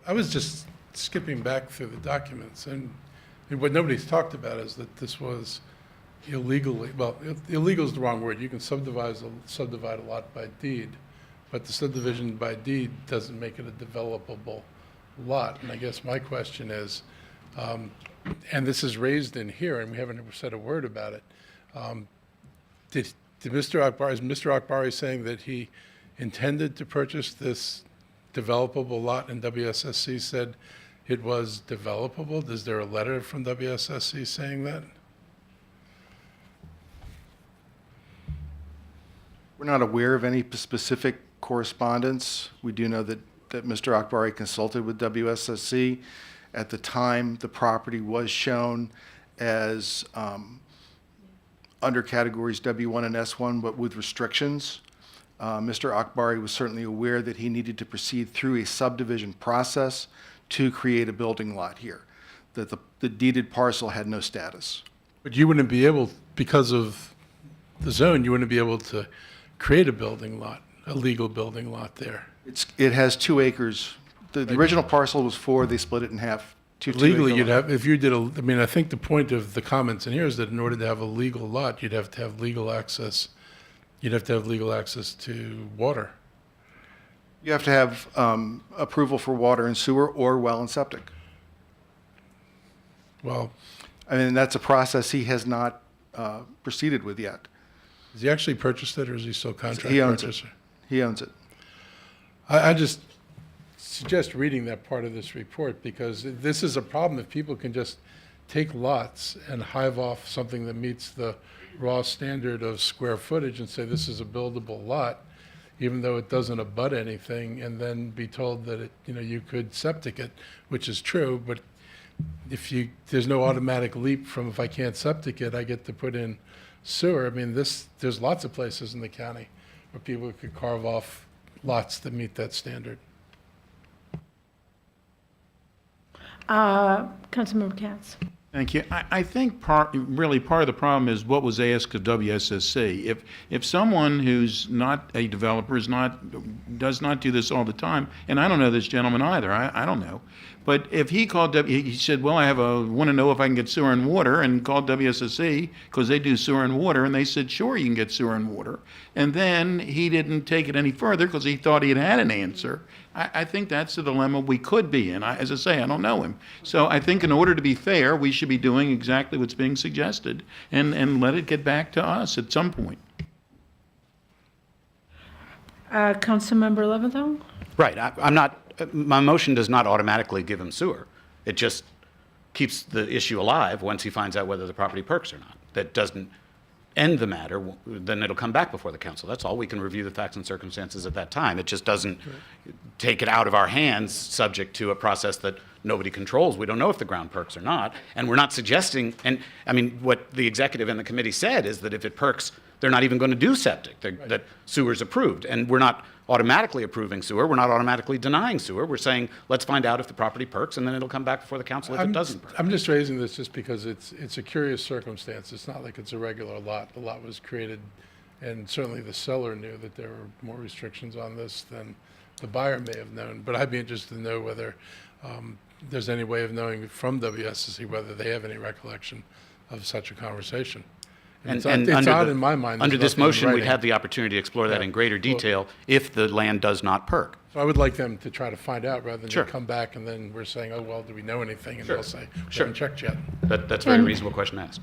I was just skipping back through the documents, and what nobody's talked about is that this was illegally, well, illegal is the wrong word. You can subdivide a lot by deed, but the subdivision by deed doesn't make it a developable lot. And I guess my question is, and this is raised in here, and we haven't ever said a word about it. Did Mr. Akbari, is Mr. Akbari saying that he intended to purchase this developable lot and WSSC said it was developable? Is there a letter from WSSC saying that? We're not aware of any specific correspondence. We do know that Mr. Akbari consulted with WSSC. At the time, the property was shown as under categories W1 and S1, but with restrictions. Mr. Akbari was certainly aware that he needed to proceed through a subdivision process to create a building lot here, that the deeded parcel had no status. But you wouldn't be able, because of the zone, you wouldn't be able to create a building lot, a legal building lot there. It has 2 acres. The original parcel was 4, they split it in half. Legally, you'd have, if you did I mean, I think the point of the comments in here is that in order to have a legal lot, you'd have to have legal access. You'd have to have legal access to water. You have to have approval for water and sewer or well and septic. Well, I mean, that's a process he has not proceeded with yet. has he actually purchased it, or is he still contract He owns purchaser? it. He owns it. I just suggest reading that part of this report, because this is a problem. If people can just take lots and hive off something that meets the raw standard of square footage and say this is a buildable lot, even though it doesn't abut anything, and then be told that it, you could septic it, which is true, but there's no automatic leap from if I can't septic it, I get to put in sewer. I mean, there's lots of places in the county where people could carve off lots that meet that standard. Councilmember Katz. Thank you. I think really part of the problem is what was asked of WSSC. If someone who's not a developer does not do this all the time, and I don't know this gentleman either, I don't know, but if he called, he said, well, want to know if I can get sewer and water, and called WSSC because they do sewer and water, and they said, sure, you can get sewer and water. And then he didn't take it any further because he thought he had an answer. I think that's the dilemma we could be in. As I say, I don't know him. So I think in order to be fair, we should be doing exactly what's being suggested and let it get back to us at some point. Councilmember Leventhal. Right. I'm not, my motion does not automatically give him sewer. It just keeps the issue alive once he finds out whether the property perks or not. That doesn't end the matter, then it'll come back before the council. That's all. We can review the facts and circumstances at that time. It just doesn't take it out of our hands subject to a process that nobody controls. We don't know if the ground perks or not. And we're not suggesting, and I mean, what the executive and the committee said is that if it perks, they're not even going to do septic, that sewer's approved. And we're not automatically approving sewer. We're not automatically denying sewer. We're saying, let's find out if the property perks, and then it'll come back before the council if it doesn't perk. I'm just raising this just because it's a curious circumstance. It's not like it's a regular lot. The lot was created, and certainly the seller knew that there were more restrictions on this than the buyer may have known. But I'd be interested to know whether there's any way of knowing from WSSC whether they have any recollection of such a conversation. It's odd in my mind. Under this motion, we'd have the opportunity to explore that in greater detail if the land does not perk. So I would like them to try to find out rather than Sure. come back and then we're saying, oh, well, do we know anything? And Sure. they'll say, we Sure. haven't checked yet. That's a very reasonable question to ask.